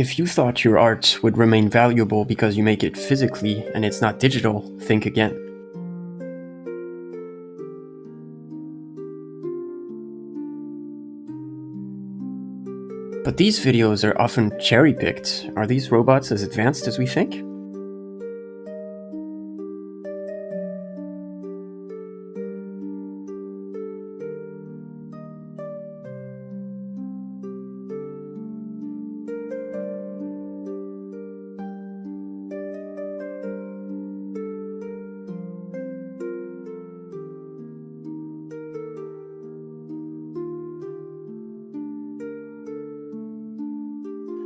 If you thought your art would remain valuable because you make it physically and it's not digital, think again. But these videos are often cherry-picked. Are these robots as advanced as we think?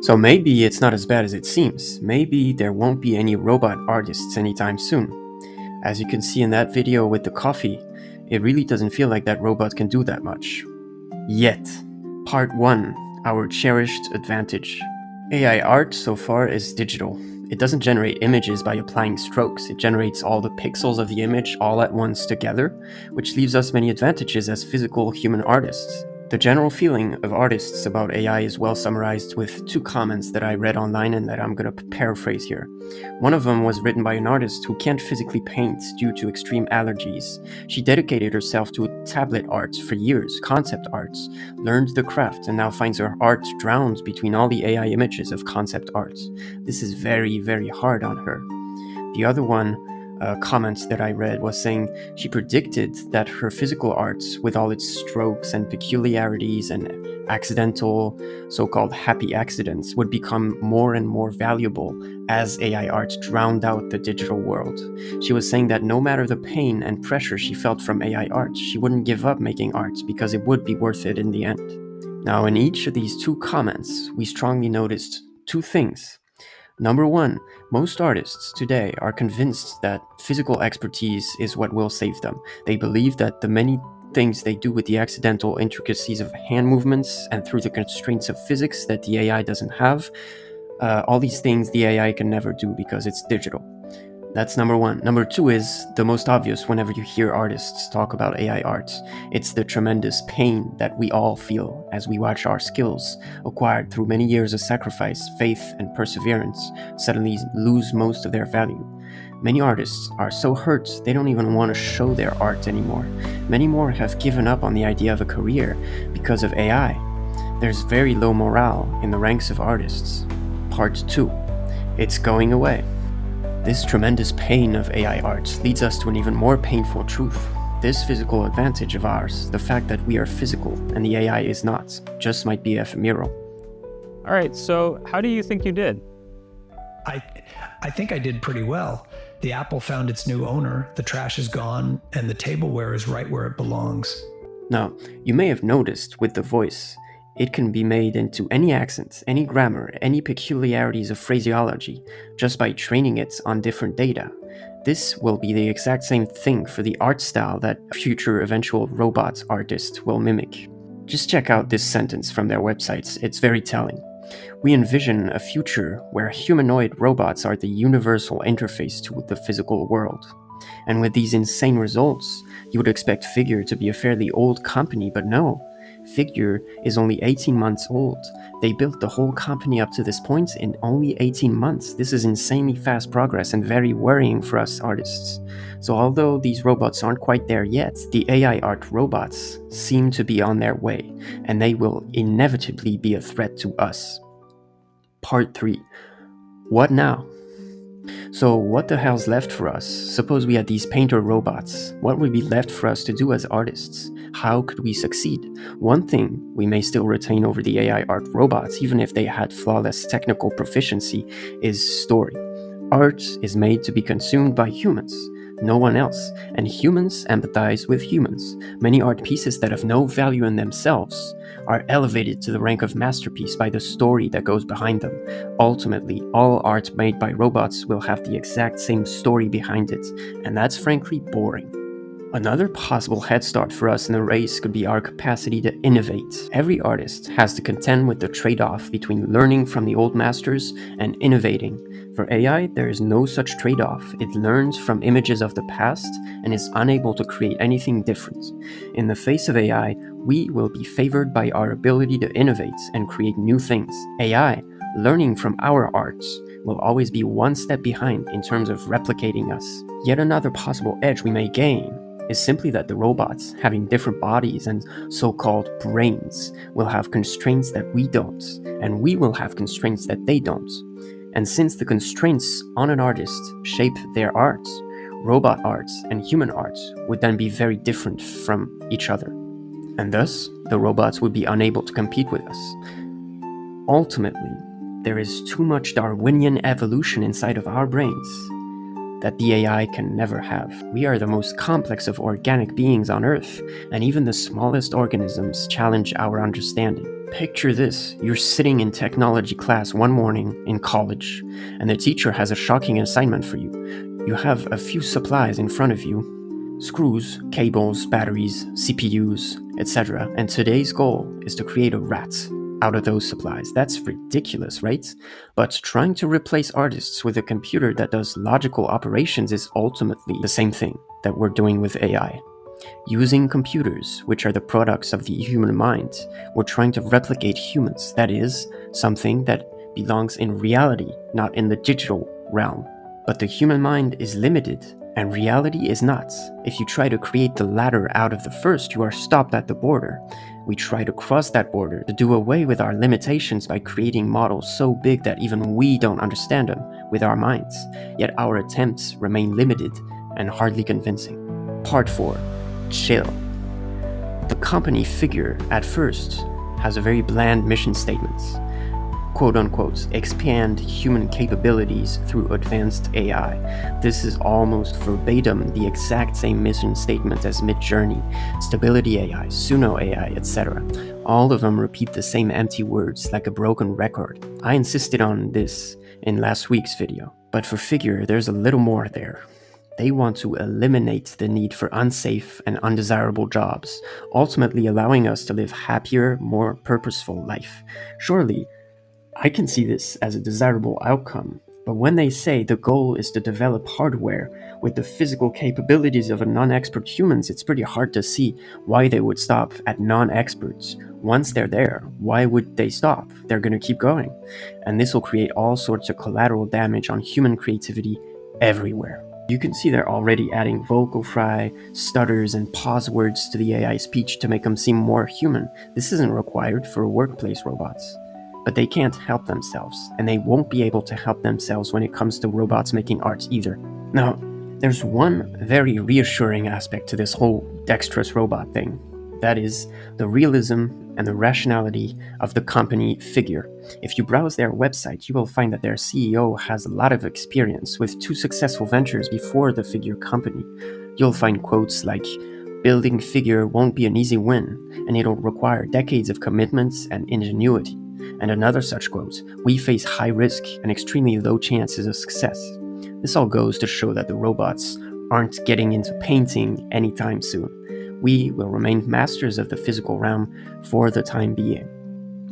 So maybe it's not as bad as it seems. Maybe there won't be any robot artists anytime soon. As you can see in that video with the coffee, it really doesn't feel like that robot can do that much. Yet. Part 1. Our cherished advantage. AI art so far is digital. It doesn't generate images by applying strokes, it generates all the pixels of the image all at once together, which leaves us many advantages as physical human artists. The general feeling of artists about AI is well summarized with 2 comments that I read online and that I'm gonna paraphrase here. One of them was written by an artist who can't physically paint due to extreme allergies. She dedicated herself to tablet art for years, concept arts, learned the craft, and now finds her art drowned between all the AI images of concept art. This is very, very hard on her. The other one comment that I read was saying she predicted that her physical art, with all its strokes and peculiarities and accidental, so-called happy accidents, would become more and more valuable as AI art drowned out the digital world. She was saying that no matter the pain and pressure she felt from AI art, she wouldn't give up making art because it would be worth it in the end. Now, in each of these 2 comments, we strongly noticed 2 things. Number 1, most artists today are convinced that physical expertise is what will save them. They believe that the many things they do with the accidental intricacies of hand movements and through the constraints of physics that the AI doesn't have, all these things the AI can never do because it's digital. That's number 1. Number 2 is the most obvious whenever you hear artists talk about AI art. It's the tremendous pain that we all feel as we watch our skills, acquired through many years of sacrifice, faith, and perseverance, suddenly lose most of their value. Many artists are so hurt they don't even want to show their art anymore. Many more have given up on the idea of a career because of AI. There's very low morale in the ranks of artists. Part 2. It's going away. This tremendous pain of AI art leads us to an even more painful truth. This physical advantage of ours, the fact that we are physical and the AI is not, just might be ephemeral. All right, so how do you think you did? I think I did pretty well. The apple found its new owner, the trash is gone, and the tableware is right where it belongs. Now, you may have noticed with the voice, it can be made into any accent, any grammar, any peculiarities of phraseology, just by training it on different data. This will be the exact same thing for the art style that future eventual robot artist will mimic. Just check out this sentence from their websites, it's very telling. We envision a future where humanoid robots are the universal interface to the physical world. And with these insane results, you would expect Figure to be a fairly old company, but no. Figure is only 18 months old. They built the whole company up to this point in only 18 months. This is insanely fast progress and very worrying for us artists. So although these robots aren't quite there yet, the AI art robots seem to be on their way, and they will inevitably be a threat to us. Part 3. What now? So what the hell's left for us? Suppose we had these painter robots. What would be left for us to do as artists? How could we succeed? One thing we may still retain over the AI art robots, even if they had flawless technical proficiency, is story. Art is made to be consumed by humans, no one else, and humans empathize with humans. Many art pieces that have no value in themselves are elevated to the rank of masterpiece by the story that goes behind them. Ultimately, all art made by robots will have the exact same story behind it, and that's frankly boring. Another possible head start for us in the race could be our capacity to innovate. Every artist has to contend with the trade-off between learning from the old masters and innovating. For AI, there is no such trade-off. It learns from images of the past and is unable to create anything different. In the face of AI, we will be favored by our ability to innovate and create new things. AI learning from our arts will always be one step behind in terms of replicating us. Yet another possible edge we may gain is simply that the robots, having different bodies and so-called brains, will have constraints that we don't, and we will have constraints that they don't. And since the constraints on an artist shape their art, robot arts and human arts would then be very different from each other. And thus, the robots would be unable to compete with us. Ultimately, there is too much Darwinian evolution inside of our brains that the AI can never have. We are the most complex of organic beings on Earth, and even the smallest organisms challenge our understanding. Picture this: you're sitting in technology class one morning in college, and the teacher has a shocking assignment for you. You have a few supplies in front of you: screws, cables, batteries, CPUs, etc. And today's goal is to create a rat out of those supplies. That's ridiculous, right? But trying to replace artists with a computer that does logical operations is ultimately the same thing that we're doing with AI. Using computers, which are the products of the human mind, we're trying to replicate humans. That is, something that belongs in reality, not in the digital realm. But the human mind is limited, and reality is not. If you try to create the latter out of the first, you are stopped at the border. We try to cross that border to do away with our limitations by creating models so big that even we don't understand them with our minds. Yet our attempts remain limited and hardly convincing. Part 4. Chill. The company Figure, at first, has a very bland mission statement. Quote-unquote, expand human capabilities through advanced AI. This is almost verbatim the exact same mission statement as Midjourney, Stability AI, Suno AI, etc. All of them repeat the same empty words like a broken record. I insisted on this in last week's video, but for Figure, there's a little more there. They want to eliminate the need for unsafe and undesirable jobs, ultimately allowing us to live happier, more purposeful life. Surely, I can see this as a desirable outcome, but when they say the goal is to develop hardware with the physical capabilities of a non-expert humans, it's pretty hard to see why they would stop at non-experts. Once they're there, why would they stop? They're going to keep going. And this will create all sorts of collateral damage on human creativity everywhere. You can see they're already adding vocal fry, stutters, and pause words to the AI speech to make them seem more human. This isn't required for workplace robots. But they can't help themselves, and they won't be able to help themselves when it comes to robots making art either. Now, there's one very reassuring aspect to this whole dexterous robot thing. That is the realism and the rationality of the company Figure. If you browse their website, you will find that their CEO has a lot of experience with 2 successful ventures before the Figure company. You'll find quotes like, "Building Figure won't be an easy win, and it'll require decades of commitments and ingenuity." And another such quote, "We face high risk and extremely low chances of success." This all goes to show that the robots aren't getting into painting anytime soon. We will remain masters of the physical realm for the time being.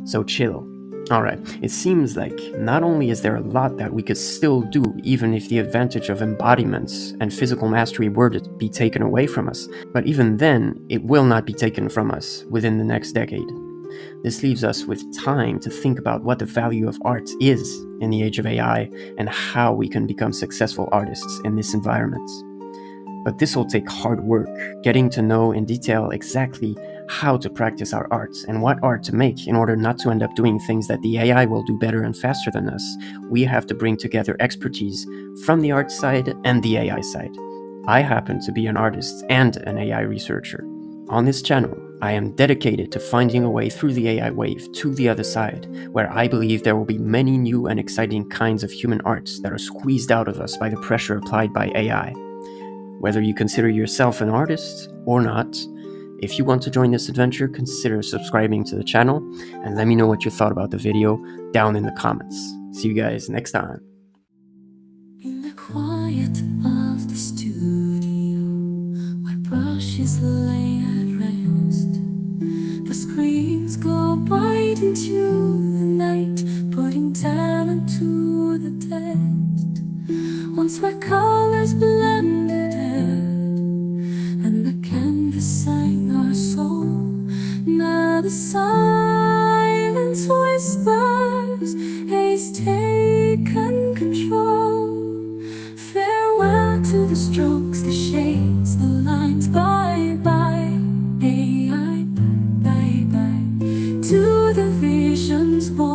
So chill. Alright, it seems like not only is there a lot that we could still do even if the advantage of embodiments and physical mastery were to be taken away from us, but even then, it will not be taken from us within the next decade. This leaves us with time to think about what the value of art is in the age of AI and how we can become successful artists in this environment. But this will take hard work, getting to know in detail exactly how to practice our art and what art to make in order not to end up doing things that the AI will do better and faster than us. We have to bring together expertise from the art side and the AI side. I happen to be an artist and an AI researcher. On this channel, I am dedicated to finding a way through the AI wave to the other side, where I believe there will be many new and exciting kinds of human arts that are squeezed out of us by the pressure applied by AI. Whether you consider yourself an artist or not, if you want to join this adventure, consider subscribing to the channel and let me know what you thought about the video down in the comments. See you guys next time. In the quiet of the studio, where brushes lay at rest, the screens go bright into the night, putting talent to the test. Once where colors blended and the canvas sang our soul, now the silence whispers a we can control. Farewell to the strokes, the shades, the lines. Bye bye AI, bye bye to the visions born.